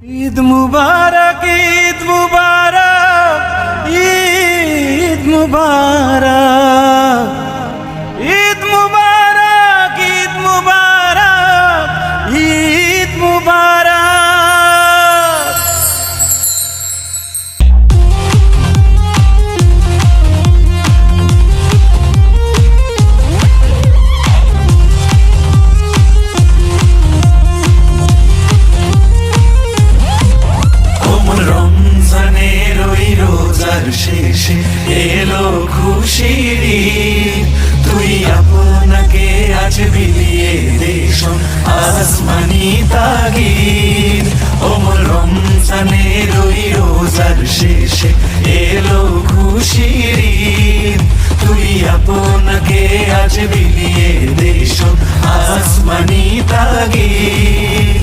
ঈদ মুবারক, ঈদ মুবারক, ঈদ মুবারক, ঈদ মুবারক, ঈদ মুবারক, ঈদ মুবারক। শেষে এলো খুশির ঈদ, তুই আপনাকে আজ বিলিয়ে দেশ আসমানি তাগিদ। ওমর রমজানের ওই রোজার শেষে এলো খুশির ঈদ, তুই আপনাকে আজ বিলিয়ে দেশ আসমানি তাগিদ।